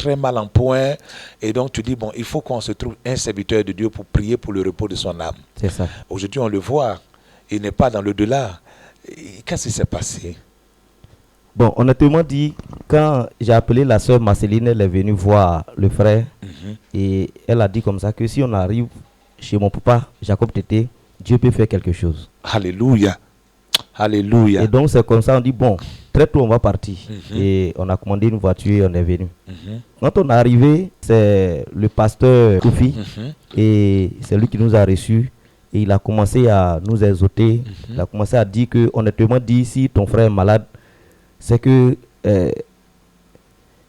très mal en point. Et donc tu dis, bon, il faut qu'on se trouve un serviteur de Dieu pour prier pour le repos de son âme. C'est ça. Aujourd'hui, on le voit, il n'est pas dans le delà. Qu'est-ce qui s'est passé? Bon, honnêtement dit, quand j'ai appelé la sœur Marceline, elle est venue voir le frère et elle a dit comme ça que si on arrive chez mon papa, Jacob Tété, Dieu peut faire quelque chose. Alléluia. Alléluia. Et donc c'est comme ça, on dit bon, très tôt on va partir. Et on a commandé une voiture et on est venu. Quand on est arrivé, c'est le pasteur Kofi et c'est lui qui nous a reçus. Et il a commencé à nous exhorter. Il a commencé à dire que, honnêtement dit, si ton frère est malade, c'est que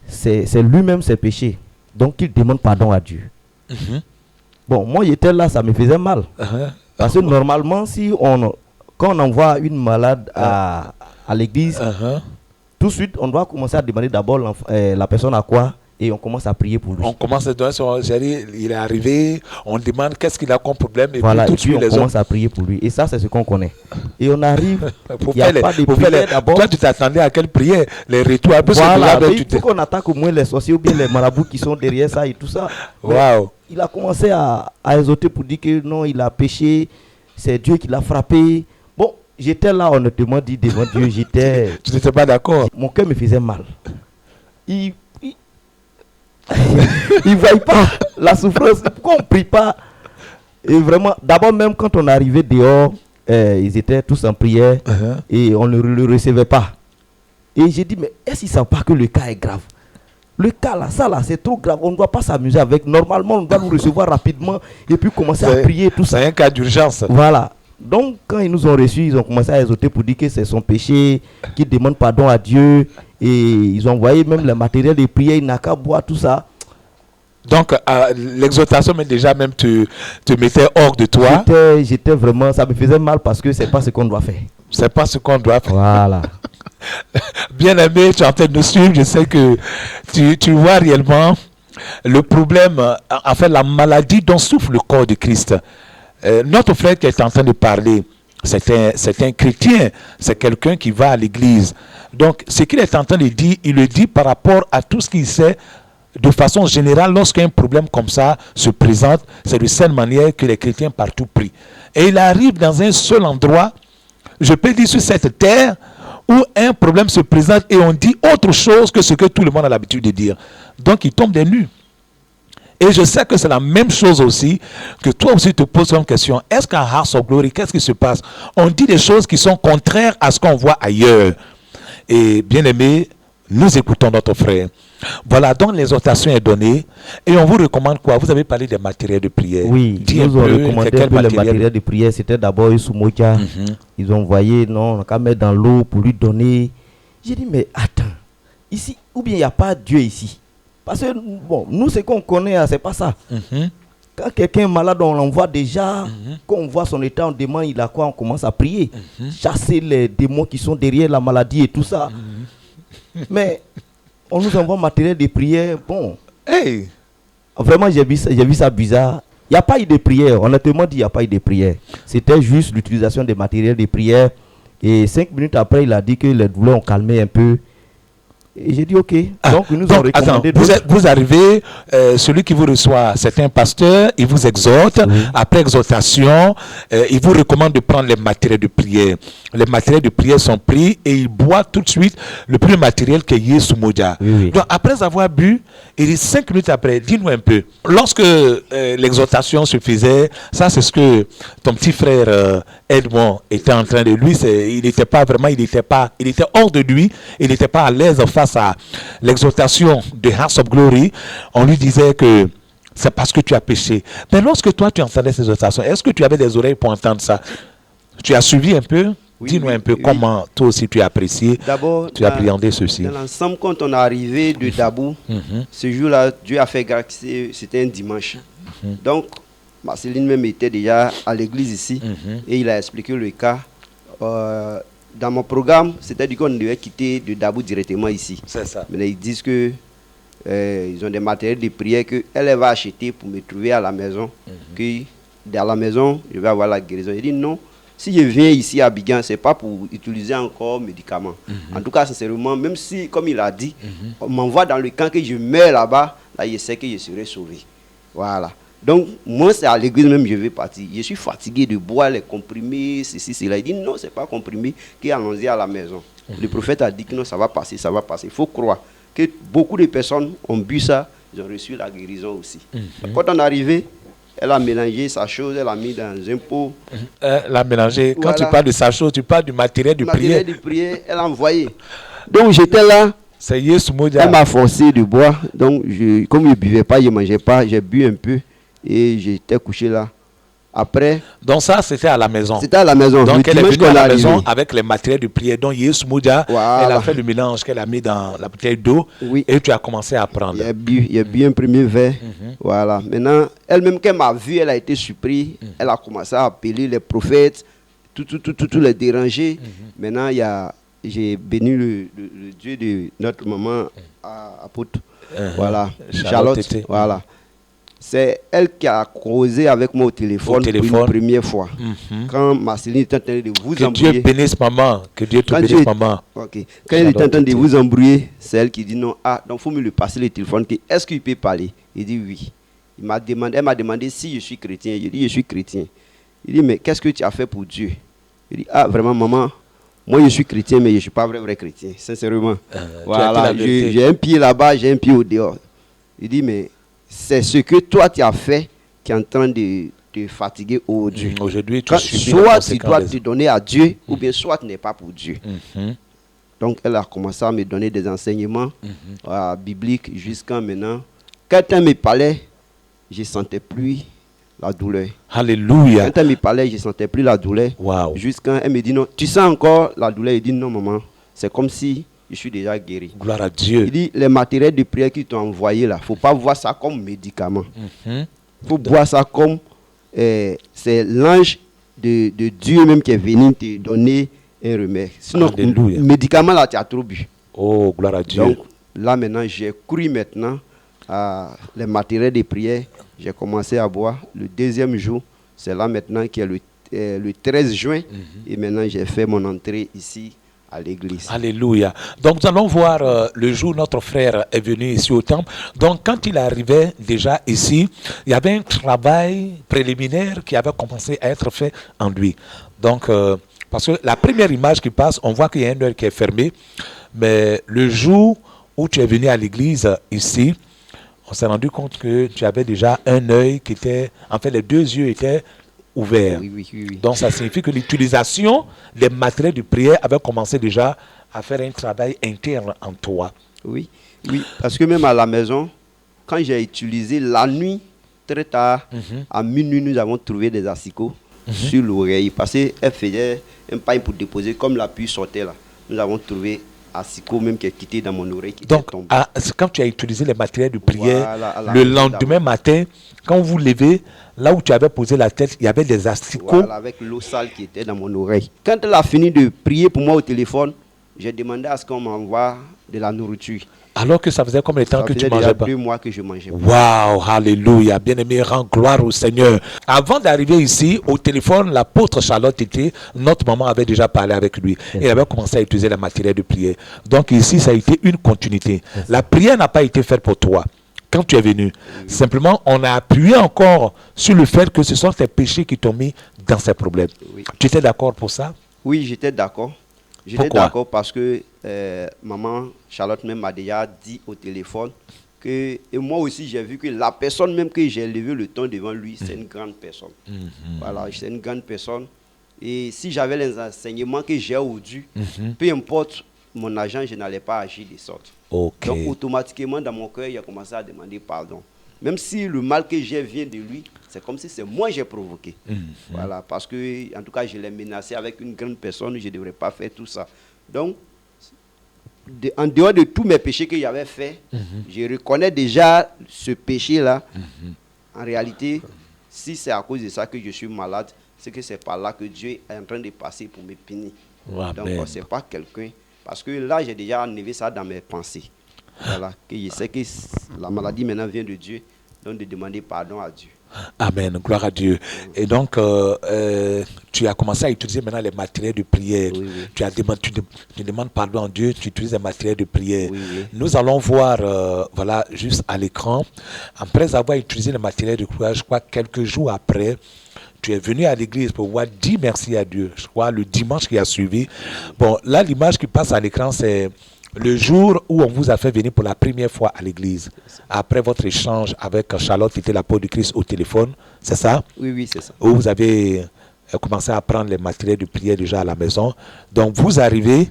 c'est lui-même ses péchés. Donc il demande pardon à Dieu. Bon, moi j'étais là, ça me faisait mal. Parce que normalement, quand on envoie une malade à l'église, tout de suite, on doit commencer à demander d'abord la personne à quoi et on commence à prier pour lui. On commence à donner son chéri, il est arrivé, on demande qu'est-ce qu'il a comme problème et voilà, puis tout de suite on commence à prier pour lui. Et ça, c'est ce qu'on connaît. Et on arrive, il n'y a pas de prière d'abord. Toi, tu t'attendais à quelle prière? Les retours un peu voilà, il faut qu'on attaque au moins les sorciers ou bien les marabouts qui sont derrière ça et tout ça. Wow. Il a commencé à exhorter pour dire que non, il a péché, c'est Dieu qui l'a frappé. Bon, j'étais là, honnêtement dit, devant Dieu, j'étais... Tu n'étais pas d'accord? Mon cœur me faisait mal. Il ne voyait pas la souffrance. Pourquoi on ne prie pas? Et vraiment, d'abord même quand on arrivait dehors, ils étaient tous en prière et on ne le recevait pas. Et j'ai dit, mais est-ce qu'ils ne savent pas que le cas est grave? Le cas là, ça là, c'est trop grave. On ne doit pas s'amuser avec. Normalement, on doit nous recevoir rapidement et puis commencer à prier tout ça. C'est un cas d'urgence. Voilà. Donc, quand ils nous ont reçus, ils ont commencé à exhorter pour dire que c'est son péché, qu'il demande pardon à Dieu. Et ils ont envoyé même le matériel de prière, il n'a qu'à boire, tout ça. Donc, l'exhortation, mais déjà même te mettait hors de toi. J'étais vraiment, ça me faisait mal parce que c'est pas ce qu'on doit faire. C'est pas ce qu'on doit faire. Voilà. Bien aimé, tu es en train de nous suivre. Je sais que tu vois réellement le problème, en fait, la maladie dont souffre le corps de Christ. Notre frère qui est en train de parler, c'est un chrétien, c'est quelqu'un qui va à l'église. Donc, ce qu'il est en train de dire, il le dit par rapport à tout ce qu'il sait. De façon générale, lorsqu'un problème comme ça se présente, c'est de cette manière que les chrétiens partout prient. Et il arrive dans un seul endroit, je peux dire sur cette terre, où un problème se présente et on dit autre chose que ce que tout le monde a l'habitude de dire. Donc, il tombe des nues. Et je sais que c'est la même chose aussi, que toi aussi te poses comme question. Est-ce qu'à House of Glory, qu'est-ce qui se passe? On dit des choses qui sont contraires à ce qu'on voit ailleurs. Et bien aimé, nous écoutons notre frère. Voilà, donc l'exhortation est donnée. Et on vous recommande quoi? Vous avez parlé des matériels de prière. Oui, ils nous ont recommandé les matériels de prière. C'était d'abord Sumoja. Ils ont envoyé, non, on a qu'à mettre dans l'eau pour lui donner. J'ai dit, mais attends, ici, ou bien il n'y a pas Dieu ici? Parce que, bon, nous, ce qu'on connaît, c'est pas ça. Quand quelqu'un est malade, on l'envoie déjà. Quand on voit son état, on demande, il a quoi? On commence à prier. Chasser les démons qui sont derrière la maladie et tout ça. Mais on nous envoie matériel de prière. Bon, hey. Vraiment, j'ai vu ça bizarre. Il n'y a pas eu de prière. Honnêtement dit, il n'y a pas eu de prière. C'était juste l'utilisation des matériels de prière. Et 5 minutes après, il a dit que les douleurs ont calmé un peu. Et j'ai dit ok. Donc, ils nous ont recommandé. Vous arrivez, celui qui vous reçoit, c'est un pasteur, il vous exhorte. Après exhortation, il vous recommande de prendre les matériels de prière. Les matériels de prière sont pris et il boit tout de suite le premier matériel qui est Yesu Moja. Donc, après avoir bu, il dit 5 minutes après, dis-nous un peu. Lorsque l'exhortation se faisait, ça c'est ce que ton petit frère Edmond était en train de lui. Il était pas vraiment, il était hors de lui, il n'était pas à l'aise face à l'exhortation de House of Glory. On lui disait que c'est parce que tu as péché. Mais lorsque toi tu entendais ces exhortations, est-ce que tu avais des oreilles pour entendre ça? Tu as suivi un peu? Dis-nous un peu comment toi aussi tu as apprécié, tu as appréhendé ceci. Dans l'ensemble, quand on est arrivé de Dabou, ce jour-là, Dieu a fait grâce, c'était un dimanche. Donc, Marceline même était déjà à l'église ici et il a expliqué le cas. Dans mon programme, c'est-à-dire qu'on devait quitter de Dabou directement ici. C'est ça. Mais ils disent que ils ont des matériels de prière qu'elle va acheter pour me trouver à la maison. Que dans la maison, je vais avoir la guérison. Il dit non, si je viens ici à Abidjan, ce n'est pas pour utiliser encore médicaments. En tout cas, sincèrement, même si, comme il a dit, on m'envoie dans le camp que je meurs là-bas, là, je sais que je serai sauvé. Voilà. Donc, moi, c'est à l'église même que je vais partir. Je suis fatigué de boire les comprimés, ceci, cela. Il dit non, ce n'est pas comprimé, qu'allons-y à la maison. Le prophète a dit que non, ça va passer, ça va passer. Il faut croire que beaucoup de personnes ont bu ça, ils ont reçu la guérison aussi. Quand on est arrivé, elle a mélangé sa chose, elle a mis dans un pot. Elle a mélangé. Quand tu parles de sa chose, tu parles du matériel de prière. Matériel de prière, elle a envoyé. Donc j'étais là. C'est Yesu Moja. Elle m'a forcé de boire. Donc comme je ne buvais pas, je ne mangeais pas, j'ai bu un peu et j'étais couché là. Après. Donc ça, c'était à la maison. C'était à la maison. Donc elle est venue à la maison avec les matériels de prière. Donc Yesu Moja, elle a fait le mélange qu'elle a mis dans la bouteille d'eau. Oui. Et tu as commencé à prendre. Il y a bu un premier verre. Voilà. Maintenant, elle-même, quand elle m'a vu, elle a été surprise. Elle a commencé à appeler les prophètes, tout les déranger. Maintenant, j'ai béni le Dieu de notre maman apôtre. Voilà. Charlotte. Voilà. C'est elle qui a causé avec moi au téléphone. Pour une première fois. Quand Marceline était en train de vous embrouiller. Que Dieu bénisse maman. Que Dieu te bénisse maman. Okay. Quand elle était en train de vous embrouiller, c'est elle qui dit non. Ah, donc il faut me lui passer le téléphone. Est-ce qu'il peut parler? Il dit oui. Elle m'a demandé si je suis chrétien. Je dis je suis chrétien. Il dit mais qu'est-ce que tu as fait pour Dieu? Il dit ah vraiment maman, moi je suis chrétien mais je ne suis pas vrai chrétien, sincèrement. Voilà, j'ai un pied là-bas, j'ai un pied au dehors. Il dit mais c'est ce que toi tu as fait qui est en train de te fatiguer aujourd'hui. Aujourd'hui, soit tu dois te donner à Dieu ou bien soit tu n'es pas pour Dieu. Donc elle a commencé à me donner des enseignements bibliques jusqu'à maintenant. Quand elle me parlait, je ne sentais plus la douleur. Alléluia. Quand elle me parlait, je ne sentais plus la douleur. Wow. Jusqu'à elle me dit non, tu sens encore la douleur? Il dit non maman, c'est comme si je suis déjà guéri. Gloire à Dieu. Il dit les matériels de prière qu'ils t'ont envoyés là, il ne faut pas voir ça comme médicament. Il faut voir ça comme c'est l'ange de Dieu même qui est venu te donner un remède. Sinon, médicament là, tu as trop bu. Oh, gloire à Dieu. Donc là maintenant, j'ai cru maintenant les matériels de prière. J'ai commencé à boire. Le deuxième jour, c'est là maintenant qui est le 13 juin. Et maintenant, j'ai fait mon entrée ici à l'église. Alléluia. Donc nous allons voir le jour où notre frère est venu ici au temple. Donc quand il arrivait déjà ici, il y avait un travail préliminaire qui avait commencé à être fait en lui. Donc parce que la première image qui passe, on voit qu'il y a un œil qui est fermé. Mais le jour où tu es venu à l'église ici, on s'est rendu compte que tu avais déjà un œil qui était, en fait les deux yeux étaient ouverts. Oui. Donc ça signifie que l'utilisation des matériels de prière avait commencé déjà à faire un travail interne en toi. Oui, parce que même à la maison, quand j'ai utilisé la nuit, très tard, à minuit, nous avons trouvé des asticots sur l'oreille. Parce qu'elle faisait un pain pour déposer, comme la pluie sortait là. Nous avons trouvé asticot même qui est quitté dans mon oreille. Donc, quand tu as utilisé les matériels de prière, le lendemain matin, quand vous levez, là où tu avais posé la tête, il y avait des asticots. Voilà, avec l'eau sale qui était dans mon oreille. Quand elle a fini de prier pour moi au téléphone, j'ai demandé à ce qu'on m'envoie de la nourriture. Alors que ça faisait combien de temps que tu ne mangeais pas? 2 mois que je mangeais pas. Waouh, alléluia, bien-aimé, rends gloire au Seigneur. Avant d'arriver ici, au téléphone, l'apôtre Charlotte était, notre maman avait déjà parlé avec lui. Et elle avait commencé à utiliser la matière de prière. Donc ici, ça a été une continuité. La prière n'a pas été faite pour toi quand tu es venu. Simplement, on a appuyé encore sur le fait que ce sont tes péchés qui t'ont mis dans ces problèmes. Tu étais d'accord pour ça? Oui, j'étais d'accord. J'étais d'accord parce que maman Charlotte même m'a déjà dit au téléphone que, et moi aussi j'ai vu que la personne même que j'ai levé le ton devant lui, c'est une grande personne. Voilà, c'est une grande personne. Et si j'avais les enseignements que j'ai aujourd'hui, peu importe mon agent, je n'allais pas agir de sorte. Donc automatiquement dans mon cœur, il a commencé à demander pardon. Même si le mal que j'ai vient de lui, c'est comme si c'est moi que j'ai provoqué. Voilà, parce que, en tout cas, je l'ai menacé avec une grande personne, je ne devrais pas faire tout ça. Donc, en dehors de tous mes péchés que j'avais faits, je reconnais déjà ce péché-là. En réalité, si c'est à cause de ça que je suis malade, c'est que c'est par là que Dieu est en train de passer pour me punir. Donc, ce n'est pas quelqu'un. Parce que là, j'ai déjà enlevé ça dans mes pensées. Voilà, que je sais que la maladie maintenant vient de Dieu, donc de demander pardon à Dieu. Amen, gloire à Dieu. Et donc, tu as commencé à utiliser maintenant les matériels de prière. Oui. Tu demandes pardon à Dieu, tu utilises les matériels de prière. Oui. Nous allons voir, voilà, juste à l'écran, après avoir utilisé les matériels de prière, je crois quelques jours après, tu es venu à l'église pour pouvoir dire merci à Dieu. Je crois le dimanche qui a suivi. Bon, là, l'image qui passe à l'écran, c'est le jour où on vous a fait venir pour la première fois à l'église, après votre échange avec Charlotte, qui était l'apôtre du Christ au téléphone, c'est ça? Oui, c'est ça. Où vous avez commencé à prendre les matériels de prière déjà à la maison. Donc vous arrivez,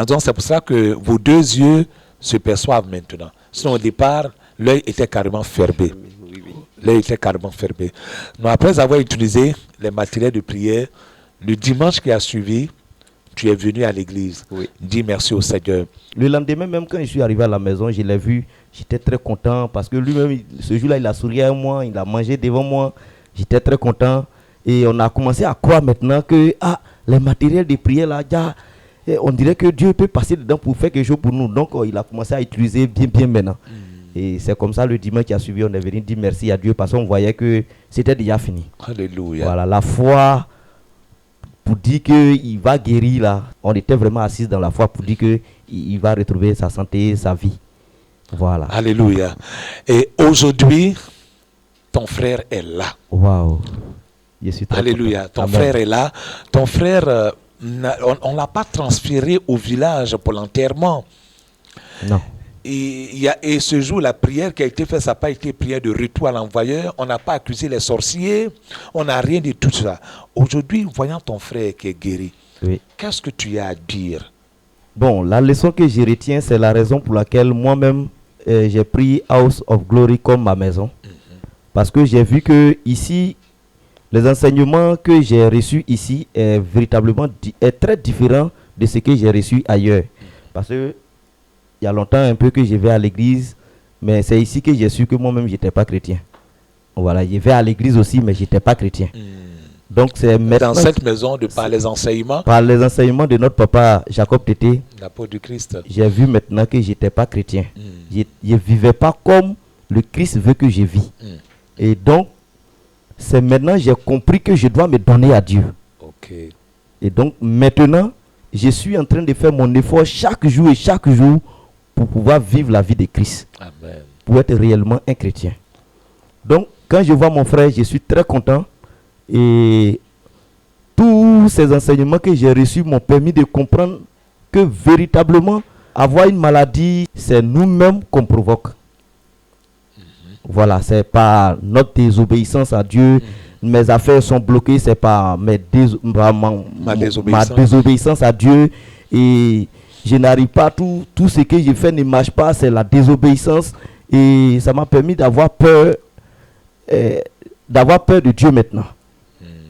donc c'est pour ça que vos deux yeux se perçoivent maintenant. Sinon au départ, l'œil était carrément fermé. Oui. L'œil était carrément fermé. Donc après avoir utilisé les matériels de prière, le dimanche qui a suivi, tu es venu à l'église. Oui. Dis merci au Seigneur. Le lendemain, même quand je suis arrivé à la maison, je l'ai vu, j'étais très content parce que lui-même, ce jour-là, il a souri à moi, il a mangé devant moi. J'étais très content. Et on a commencé à croire maintenant que les matériels de prière, là, on dirait que Dieu peut passer dedans pour faire quelque chose pour nous. Donc, il a commencé à utiliser bien maintenant. Et c'est comme ça, le dimanche qui a suivi, on est venu dire merci à Dieu parce qu'on voyait que c'était déjà fini. Alléluia. Voilà, la foi pour dire qu'il va guérir là. On était vraiment assis dans la foi pour dire qu'il va retrouver sa santé, sa vie. Voilà. Alléluia. Et aujourd'hui, ton frère est là. Waouh. Je suis très Alléluia. content. Ton Amen. frère est là. Ton frère, on ne l'a pas transféré au village pour l'enterrement. Non. Et ce jour, la prière qui a été faite, ça n'a pas été prière de retour à l'envoyeur. On n'a pas accusé les sorciers. On n'a rien de tout ça. Aujourd'hui, voyant ton frère qui est guéri, Oui. qu'est-ce que tu as à dire? Bon, la leçon que je retiens, c'est la raison pour laquelle moi-même, j'ai pris House of Glory comme ma maison. Parce que j'ai vu que ici, les enseignements que j'ai reçus ici est véritablement est très différent de ce que j'ai reçu ailleurs. Parce que il y a longtemps un peu que je vais à l'église, mais c'est ici que j'ai su que moi-même, je n'étais pas chrétien. Voilà, je vais à l'église aussi, mais je n'étais pas chrétien. Donc c'est maintenant, Dans cette maison, par les enseignements, par les enseignements de notre papa Jacob Tété, l'apôtre du Christ, j'ai vu maintenant que je n'étais pas chrétien. Je ne vivais pas comme le Christ veut que je vis. Et donc, c'est maintenant que j'ai compris que je dois me donner à Dieu. Ok. Et donc, maintenant, je suis en train de faire mon effort chaque jour pour pouvoir vivre la vie de Christ. Amen. Pour être réellement un chrétien. Donc, quand je vois mon frère, je suis très content. Et tous ces enseignements que j'ai reçus m'ont permis de comprendre que véritablement, avoir une maladie, c'est nous-mêmes qu'on provoque. Voilà, c'est pas notre désobéissance à Dieu. Mes affaires sont bloquées, c'est pas ma désobéissance à Dieu. Et je n'arrive pas, tout ce que je fais ne marche pas, c'est la désobéissance. Et ça m'a permis d'avoir peur de Dieu maintenant.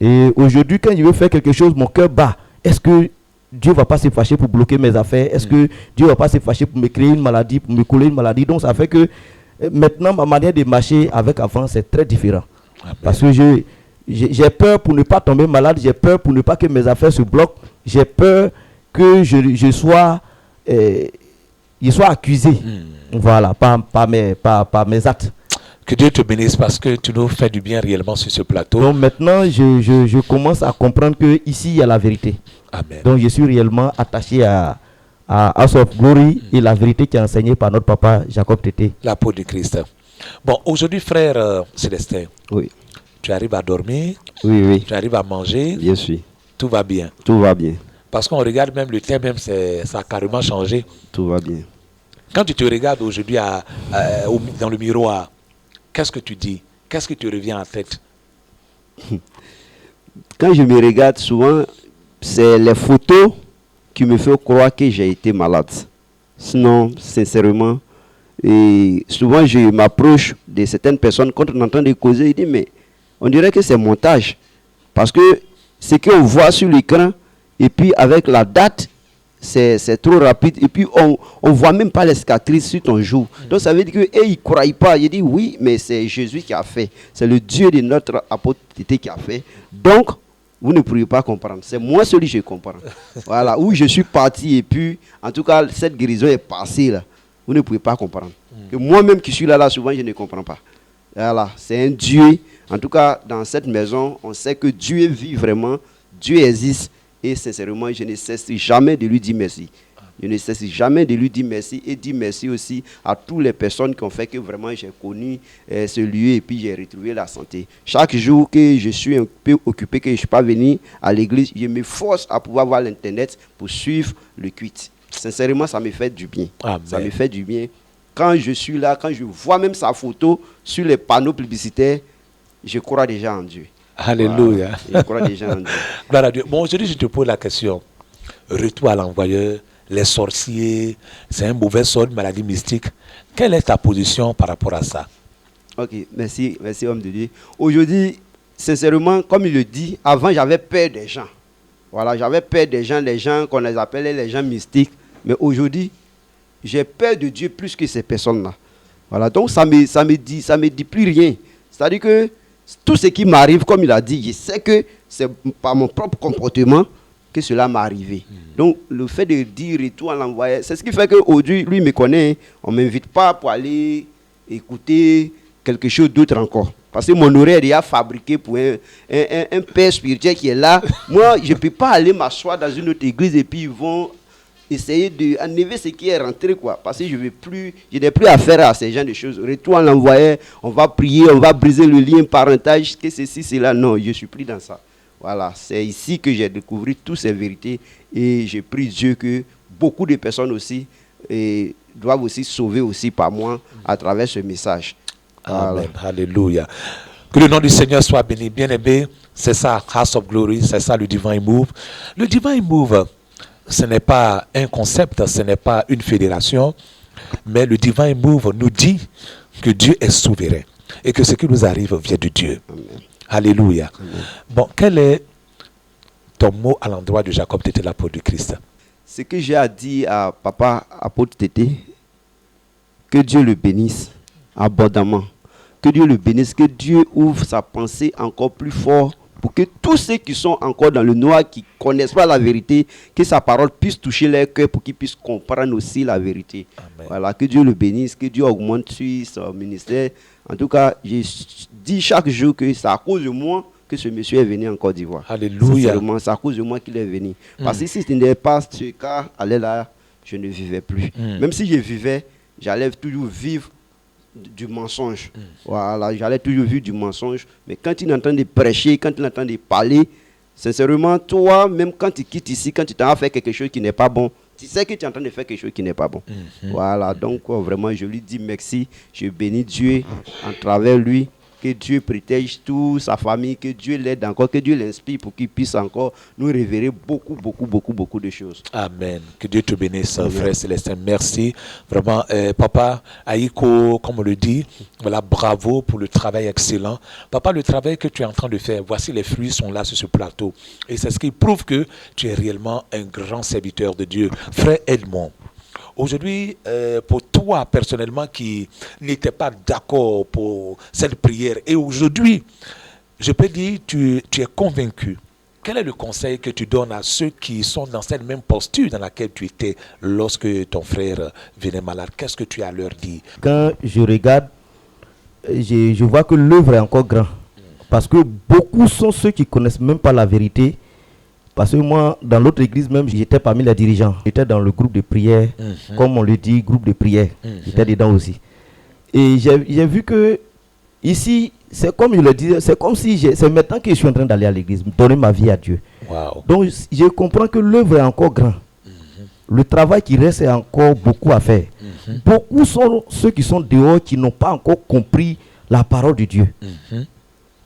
Et aujourd'hui, quand je veux faire quelque chose, mon cœur bat. Est-ce que Dieu ne va pas se fâcher pour bloquer mes affaires? Est-ce que Dieu ne va pas se fâcher pour me créer une maladie, pour me coller une maladie? Donc ça fait que maintenant, ma manière de marcher avec avant, c'est très différent. Amen. Parce que j'ai peur pour ne pas tomber malade, j'ai peur pour ne pas que mes affaires se bloquent, j'ai peur que je sois accusé. Voilà, par mes actes. Que Dieu te bénisse parce que tu nous fais du bien réellement sur ce plateau. Donc maintenant, je commence à comprendre que ici il y a la vérité. Amen. Donc je suis réellement attaché à House of Glory et la vérité qui est enseignée par notre papa Jacob Tété. L'apôtre du Christ. Bon, aujourd'hui, frère Célestin, Oui. tu arrives à dormir, Oui. tu arrives à manger, Bien sûr. tout va bien. Tout va bien. Parce qu'on regarde même le thème, même ça a carrément changé. Tout va bien. Quand tu te regardes aujourd'hui dans le miroir, qu'est-ce que tu dis? Qu'est-ce qui te revient en tête? Quand je me regarde souvent, c'est les photos qui me font croire que j'ai été malade. Sinon, sincèrement, et souvent je m'approche de certaines personnes quand on entend des causer, je dis mais on dirait que c'est montage. Parce que ce qu'on voit sur l'écran, et puis avec la date, c'est trop rapide. Et puis on ne voit même pas les cicatrices sur ton joue. Donc ça veut dire qu'ils ne croient pas. Je dis oui, mais c'est Jésus qui a fait. C'est le Dieu de notre apôtre qui a fait. Donc, vous ne pourriez pas comprendre. C'est moi celui que je comprends. Voilà, où je suis parti et puis, en tout cas, cette guérison est passée là. Vous ne pouvez pas comprendre. Que moi-même qui suis là, souvent, je ne comprends pas. Voilà, c'est un Dieu. En tout cas, dans cette maison, on sait que Dieu vit vraiment, Dieu existe. Et sincèrement, je ne cesse jamais de lui dire merci. Je ne cesse jamais de lui dire merci et dire merci aussi à toutes les personnes qui ont fait que vraiment j'ai connu ce lieu et puis j'ai retrouvé la santé. Chaque jour que je suis un peu occupé, que je ne suis pas venu à l'église, je me force à pouvoir voir l'internet pour suivre le culte. Sincèrement, ça me fait du bien. Amen. Ça me fait du bien. Quand je suis là, quand je vois même sa photo sur les panneaux publicitaires, je crois déjà en Dieu. Alléluia. Voilà, je crois déjà en Dieu. Gloire à Dieu. Bon, aujourd'hui, je te pose la question. Retour à l'envoyeur, les sorciers, c'est un mauvais sort, une maladie mystique. Quelle est ta position par rapport à ça? Ok, merci, homme de Dieu. Aujourd'hui, sincèrement, comme il le dit, avant j'avais peur des gens. Voilà, j'avais peur des gens, les gens qu'on les appelait les gens mystiques. Mais aujourd'hui, j'ai peur de Dieu plus que ces personnes-là. Voilà, donc ça me dit plus rien. C'est-à-dire que tout ce qui m'arrive, comme il a dit, je sais que c'est par mon propre comportement que cela m'est arrivé. Donc, le fait de dire retour à l'envoyeur, c'est ce qui fait qu'aujourd'hui, lui me connaît. On ne m'invite pas pour aller écouter quelque chose d'autre encore. Parce que mon oreille est déjà fabriquée pour un père spirituel qui est là. Moi, je ne peux pas aller m'asseoir dans une autre église et puis ils vont essayer d'enlever ce qui est rentré, quoi. Parce que je n'ai plus affaire à ces gens de choses. Retour à l'envoyeur, on va prier, on va briser le lien parentage, que ceci, cela. Non, je ne suis plus dans ça. Voilà, c'est ici que j'ai découvert toutes ces vérités et je prie Dieu que beaucoup de personnes aussi doivent aussi sauver aussi par moi à travers ce message. Amen. Voilà. Alléluia. Que le nom du Seigneur soit béni. Bien-aimé, c'est ça, House of Glory, c'est ça le Divine Move. Le Divine Move, ce n'est pas un concept, ce n'est pas une fédération, mais le Divine Move nous dit que Dieu est souverain et que ce qui nous arrive vient de Dieu. Amen. Alléluia. Amen. Bon, quel est ton mot à l'endroit de Jacob Tété, l'apôtre du Christ? Ce que j'ai à dire à papa, apôtre Tété, que Dieu le bénisse abondamment. Que Dieu le bénisse, que Dieu ouvre sa pensée encore plus fort pour que tous ceux qui sont encore dans le noir, qui ne connaissent pas la vérité, que sa parole puisse toucher leur cœur pour qu'ils puissent comprendre aussi la vérité. Amen. Voilà, que Dieu le bénisse, que Dieu augmente son ministère. En tout cas, je dis chaque jour que c'est à cause de moi que ce monsieur est venu en Côte d'Ivoire. Alléluia. C'est à cause de moi qu'il est venu. Parce que si ce n'était pas ce cas, là, je ne vivais plus. Même si je vivais, j'allais toujours vivre du mensonge. Voilà, j'allais toujours vivre du mensonge. Mais quand il entend de prêcher, quand il entend de parler, sincèrement, toi, même quand tu quittes ici, quand tu t'en vas faire quelque chose qui n'est pas bon, tu sais que tu es en train de faire quelque chose qui n'est pas bon. Voilà, donc vraiment, je lui dis merci. Je bénis Dieu en travers lui. Que Dieu protège toute sa famille, que Dieu l'aide encore, que Dieu l'inspire pour qu'il puisse encore nous révéler beaucoup de choses. Amen. Que Dieu te bénisse, frère Célestin. Merci. Vraiment, papa, Aïko, comme on le dit, voilà, bravo pour le travail excellent. Papa, le travail que tu es en train de faire, voici les fruits sont là sur ce plateau. Et c'est ce qui prouve que tu es réellement un grand serviteur de Dieu. Frère Edmond, aujourd'hui, pour toi personnellement qui n'étais pas d'accord pour cette prière, et aujourd'hui, je peux dire, tu es convaincu. Quel est le conseil que tu donnes à ceux qui sont dans cette même posture dans laquelle tu étais lorsque ton frère venait malade? Qu'est-ce que tu as à leur dire? Quand je regarde, je vois que l'œuvre est encore grande. Parce que beaucoup sont ceux qui ne connaissent même pas la vérité. Parce que moi, dans l'autre église même, j'étais parmi les dirigeants. J'étais dans le groupe de prière, comme on le dit, groupe de prière. J'étais dedans aussi. Et j'ai vu que ici, c'est comme je le disais, c'est comme si c'est maintenant que je suis en train d'aller à l'église, donner ma vie à Dieu. Wow. Donc, je comprends que l'œuvre est encore grande. Le travail qui reste est encore beaucoup à faire. Beaucoup sont ceux qui sont dehors, qui n'ont pas encore compris la parole de Dieu.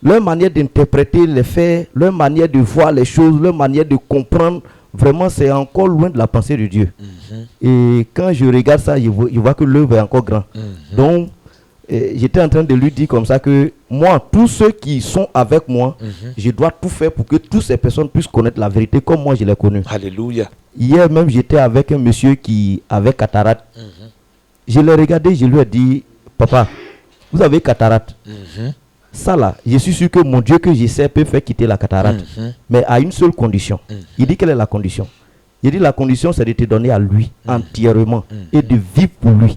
Leur manière d'interpréter les faits, leur manière de voir les choses, leur manière de comprendre, vraiment c'est encore loin de la pensée de Dieu. Et quand je regarde ça, je vois que l'œuvre est encore grande. Donc, j'étais en train de lui dire comme ça que moi, tous ceux qui sont avec moi, je dois tout faire pour que toutes ces personnes puissent connaître la vérité comme moi je l'ai connue. Alléluia. Hier même, j'étais avec un monsieur qui avait cataracte. Je l'ai regardé, je lui ai dit, papa, vous avez cataracte. Ça là, je suis sûr que mon Dieu que je sais peut faire quitter la cataracte. Mais à une seule condition. Il dit quelle est la condition? Il dit la condition c'est de te donner à lui entièrement et de vivre pour lui.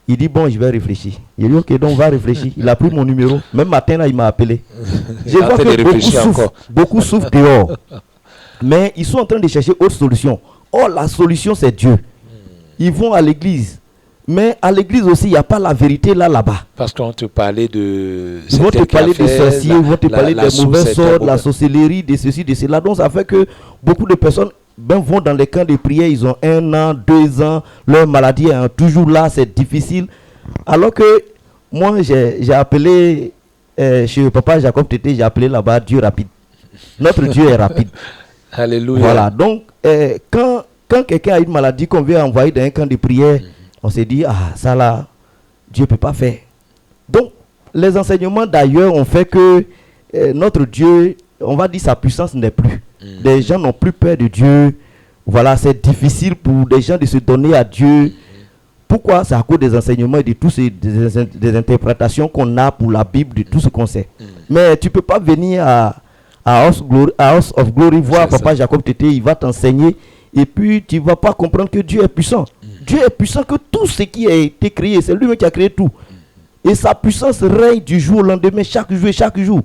Il dit, bon, je vais réfléchir. Il dit, ok, donc on va réfléchir. Il a pris mon numéro. Même matin, là, il m'a appelé. Je vois que beaucoup souffrent dehors. Mais ils sont en train de chercher autre solution. Oh, la solution, c'est Dieu. Ils vont à l'église. Mais à l'église aussi, il n'y a pas la vérité là-bas. Parce qu'on te parlait de... Ils vont te parler des sorciers, ils vont te parler des mauvais sorts, de la sorcellerie, de ceci, de cela. Donc ça fait que beaucoup de personnes vont dans les camps de prière, ils ont 1 an, 2 ans, leur maladie est toujours là, c'est difficile. Alors que moi, j'ai appelé, chez le papa Jacob Tété, j'ai appelé là-bas Dieu rapide. Notre Dieu est rapide. Alléluia. Voilà, donc quand quelqu'un a une maladie qu'on vient envoyer dans un camp de prière, on se dit, ah, ça là, Dieu ne peut pas faire. Donc, les enseignements d'ailleurs ont fait que notre Dieu, on va dire sa puissance n'est plus. Les gens n'ont plus peur de Dieu. Voilà, c'est difficile pour des gens de se donner à Dieu. Pourquoi? C'est à cause des enseignements et de tous des interprétations qu'on a pour la Bible, de tout ce qu'on sait. Mais tu ne peux pas venir à House of Glory voir Papa Jacob Tété, il va t'enseigner et puis tu ne vas pas comprendre que Dieu est puissant. Dieu est puissant que tout ce qui a été créé, c'est lui-même qui a créé tout. Et sa puissance règne du jour au lendemain, chaque jour et chaque jour.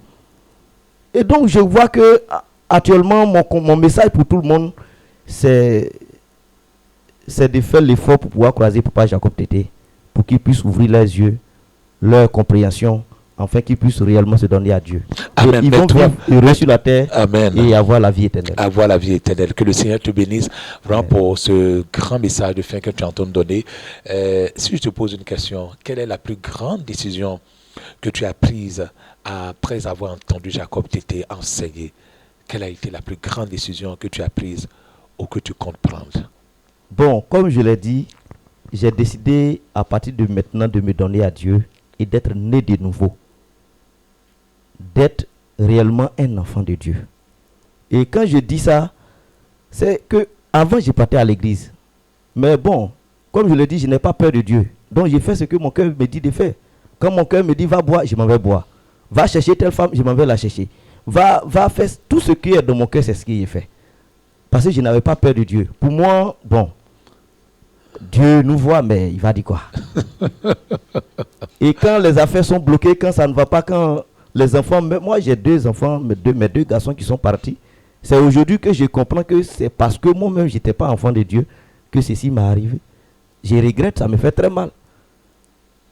Et donc je vois que actuellement mon message pour tout le monde, c'est de faire l'effort pour pouvoir croiser Papa Jacob Tété, pour qu'il puisse ouvrir leurs yeux, leur compréhension, afin qu'ils puissent réellement se donner à Dieu. Amen. Et ils vont vivre heureux sur la terre. Amen. Et avoir la vie éternelle. Avoir la vie éternelle. Que le Seigneur te bénisse vraiment pour ce grand message de fin que tu es en train de donner. Si je te pose une question, quelle est la plus grande décision que tu as prise après avoir entendu Jacob Tété enseigner? Quelle a été la plus grande décision que tu as prise ou que tu comptes prendre? Bon, comme je l'ai dit, j'ai décidé à partir de maintenant de me donner à Dieu et d'être né de nouveau. D'être réellement un enfant de Dieu. Et quand je dis ça, c'est que avant je partais à l'église. Mais bon, comme je l'ai dit, je n'ai pas peur de Dieu. Donc je fais ce que mon cœur me dit de faire. Quand mon cœur me dit va boire, je m'en vais boire. Va chercher telle femme, je m'en vais la chercher. Va faire tout ce qui est dans mon cœur, c'est ce que j'ai fait. Parce que je n'avais pas peur de Dieu. Pour moi, bon, Dieu nous voit, mais il va dire quoi? Et quand les affaires sont bloquées, quand ça ne va pas, quand les enfants, moi j'ai 2 enfants, mes deux garçons qui sont partis, c'est aujourd'hui que je comprends que c'est parce que moi-même je n'étais pas enfant de Dieu que ceci m'est arrivé. Je regrette, ça me fait très mal.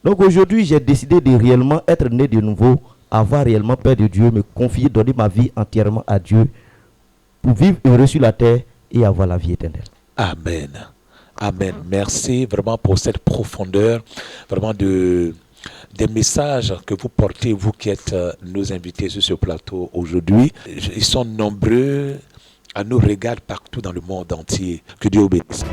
Donc aujourd'hui j'ai décidé de réellement être né de nouveau, avoir réellement peur de Dieu, me confier, donner ma vie entièrement à Dieu pour vivre heureux sur la terre et avoir la vie éternelle. Amen. Amen. Merci vraiment pour cette profondeur, vraiment des messages que vous portez, vous qui êtes nos invités sur ce plateau aujourd'hui. Ils sont nombreux, à nous regarder partout dans le monde entier. Que Dieu vous bénisse.